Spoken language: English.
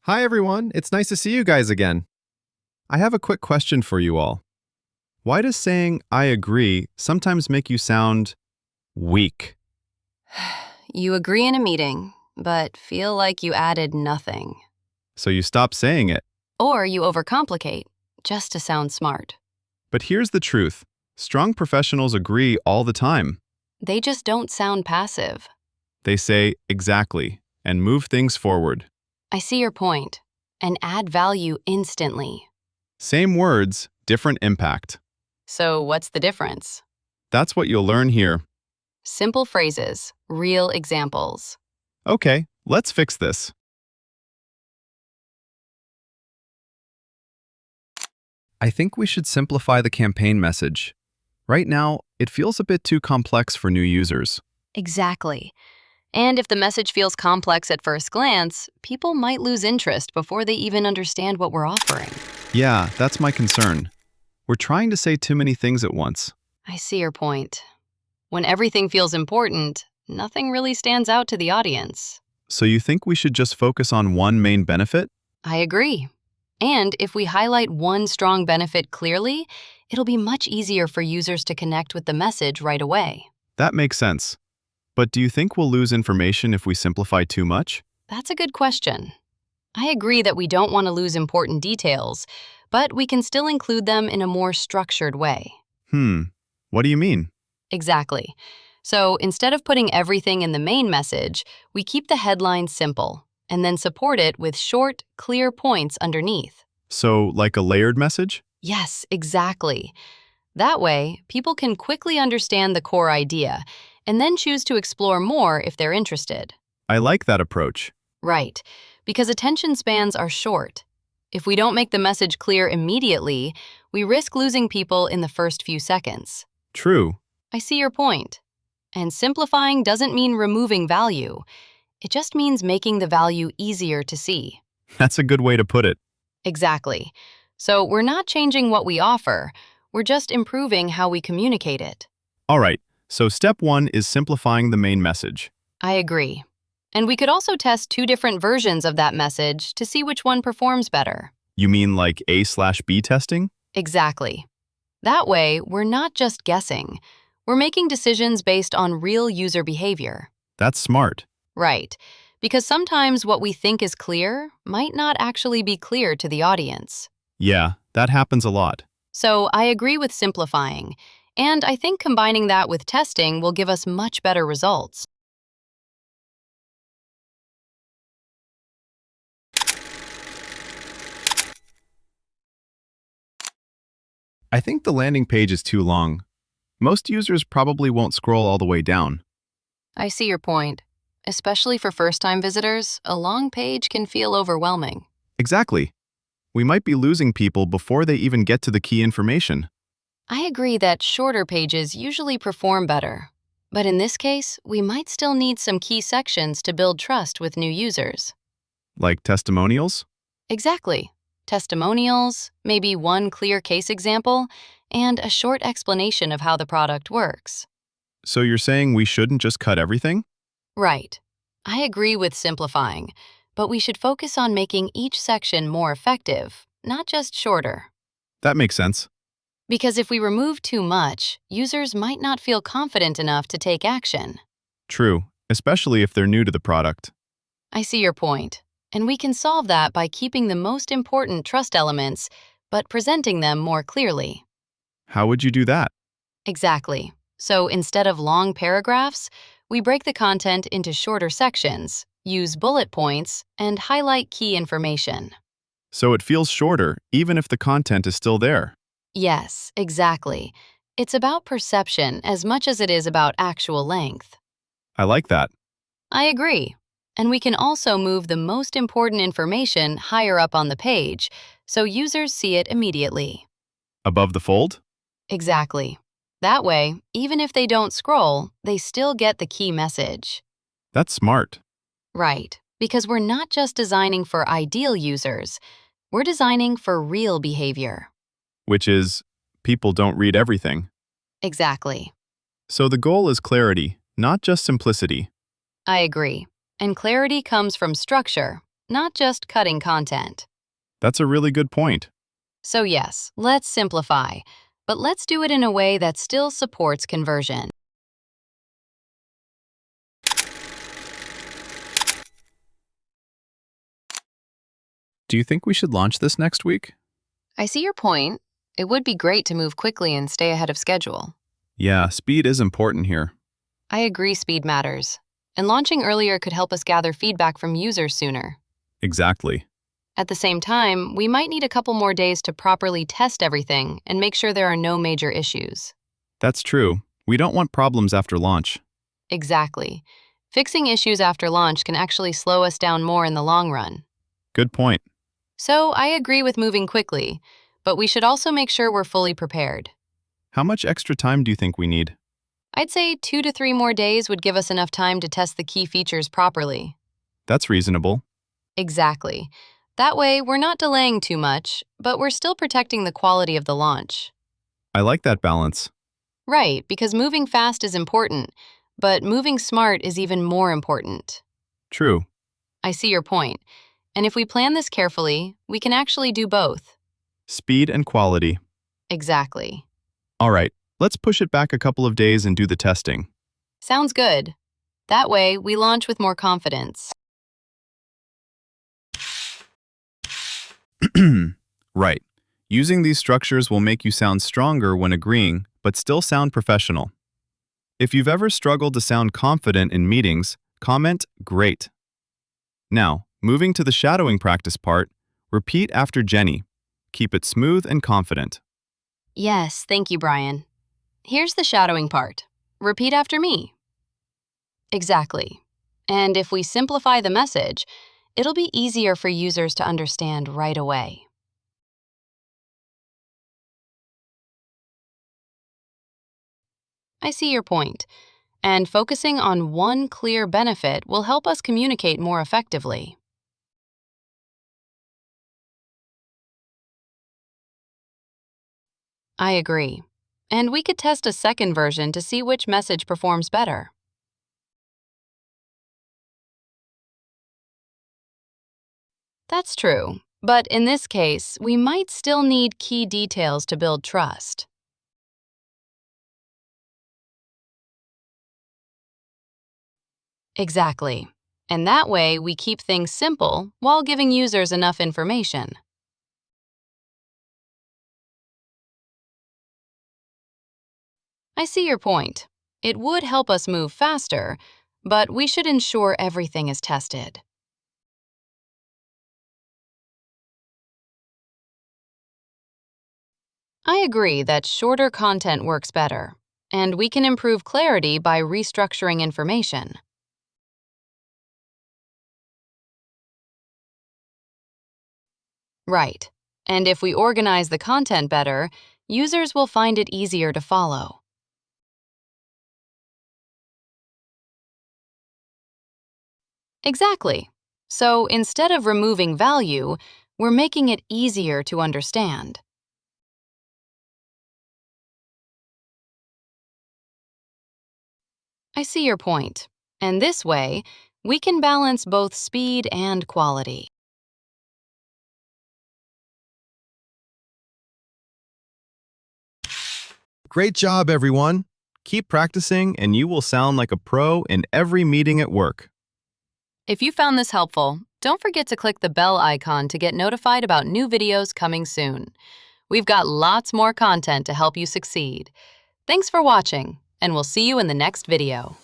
Hi everyone, it's nice to see you guys again. I have a quick question for you all. Why does saying I agree sometimes make you sound weak? You agree in a meeting, but feel like you added nothing. So you stop saying it. Or you overcomplicate, just to sound smart. But here's the truth. Strong professionals agree all the time. They just don't sound passive. They say exactly and move things forward. I see your point, and add value instantly. Same words, different impact. So what's the difference? That's what you'll learn here. Simple phrases, real examples. Okay, let's fix this. I think we should simplify the campaign message. Right now, it feels a bit too complex for new users. Exactly. And if the message feels complex at first glance, people might lose interest before they even understand what we're offering. Yeah, that's my concern. We're trying to say too many things at once. I see your point. When everything feels important, nothing really stands out to the audience. So you think we should just focus on one main benefit? I agree. And if we highlight one strong benefit clearly, it'll be much easier for users to connect with the message right away. That makes sense. But do you think we'll lose information if we simplify too much? That's a good question. I agree that we don't want to lose important details, but we can still include them in a more structured way. What do you mean? Exactly. So instead of putting everything in the main message, we keep the headline simple and then support it with short, clear points underneath. So, like a layered message? Yes, exactly. That way, people can quickly understand the core idea and then choose to explore more if they're interested. I like that approach. Right, because attention spans are short. If we don't make the message clear immediately, we risk losing people in the first few seconds. True. I see your point. And simplifying doesn't mean removing value. It just means making the value easier to see. That's a good way to put it. Exactly. So we're not changing what we offer, we're just improving how we communicate it. All right, so step one is simplifying the main message. I agree. And we could also test two different versions of that message to see which one performs better. You mean like A/B testing? Exactly. That way, we're not just guessing. We're making decisions based on real user behavior. That's smart. Right. Because sometimes what we think is clear might not actually be clear to the audience. Yeah, that happens a lot. So I agree with simplifying. And I think combining that with testing will give us much better results. I think the landing page is too long. Most users probably won't scroll all the way down. I see your point. Especially for first-time visitors, a long page can feel overwhelming. Exactly. We might be losing people before they even get to the key information. I agree that shorter pages usually perform better. But in this case, we might still need some key sections to build trust with new users. Like testimonials? Exactly. Testimonials, maybe one clear case example, and a short explanation of how the product works. So you're saying we shouldn't just cut everything? Right. I agree with simplifying, but we should focus on making each section more effective, not just shorter. That makes sense. Because if we remove too much, users might not feel confident enough to take action. True, especially if they're new to the product. I see your point, and we can solve that by keeping the most important trust elements, but presenting them more clearly. How would you do that? Exactly. So instead of long paragraphs, we break the content into shorter sections, use bullet points, and highlight key information. So it feels shorter, even if the content is still there. Yes, exactly. It's about perception as much as it is about actual length. I like that. I agree. And we can also move the most important information higher up on the page, so users see it immediately. Above the fold? Exactly. That way, even if they don't scroll, they still get the key message. That's smart. Right, because we're not just designing for ideal users, we're designing for real behavior. Which is, people don't read everything. Exactly. So the goal is clarity, not just simplicity. I agree. And clarity comes from structure, not just cutting content. That's a really good point. So yes, let's simplify, but let's do it in a way that still supports conversion. Do you think we should launch this next week? I see your point. It would be great to move quickly and stay ahead of schedule. Yeah, speed is important here. I agree speed matters, and launching earlier could help us gather feedback from users sooner. Exactly. At the same time, we might need a couple more days to properly test everything and make sure there are no major issues. That's true. We don't want problems after launch. Exactly. Fixing issues after launch can actually slow us down more in the long run. Good point. So I agree with moving quickly, but we should also make sure we're fully prepared. How much extra time do you think we need? I'd say 2 to 3 more days would give us enough time to test the key features properly. That's reasonable. Exactly. That way, we're not delaying too much, but we're still protecting the quality of the launch. I like that balance. Right, because moving fast is important, but moving smart is even more important. True. I see your point. And if we plan this carefully, we can actually do both. Speed and quality. Exactly. All right, let's push it back a couple of days and do the testing. Sounds good. That way, we launch with more confidence. Right. Using these structures will make you sound stronger when agreeing, but still sound professional. If you've ever struggled to sound confident in meetings, comment "Great." Now, moving to the shadowing practice part, repeat after Jenny. Keep it smooth and confident. Yes, thank you, Brian. Here's the shadowing part. Repeat after me. Exactly. And if we simplify the message, it'll be easier for users to understand right away. I see your point. And focusing on one clear benefit will help us communicate more effectively. I agree. And we could test a second version to see which message performs better. That's true. But in this case, we might still need key details to build trust. Exactly. And that way, we keep things simple while giving users enough information. I see your point. It would help us move faster, but we should ensure everything is tested. I agree that shorter content works better, and we can improve clarity by restructuring information. Right. And if we organize the content better, users will find it easier to follow. Exactly. So instead of removing value, we're making it easier to understand. I see your point. And this way, we can balance both speed and quality. Great job, everyone. Keep practicing and you will sound like a pro in every meeting at work. If you found this helpful, don't forget to click the bell icon to get notified about new videos coming soon. We've got lots more content to help you succeed. Thanks for watching, and we'll see you in the next video.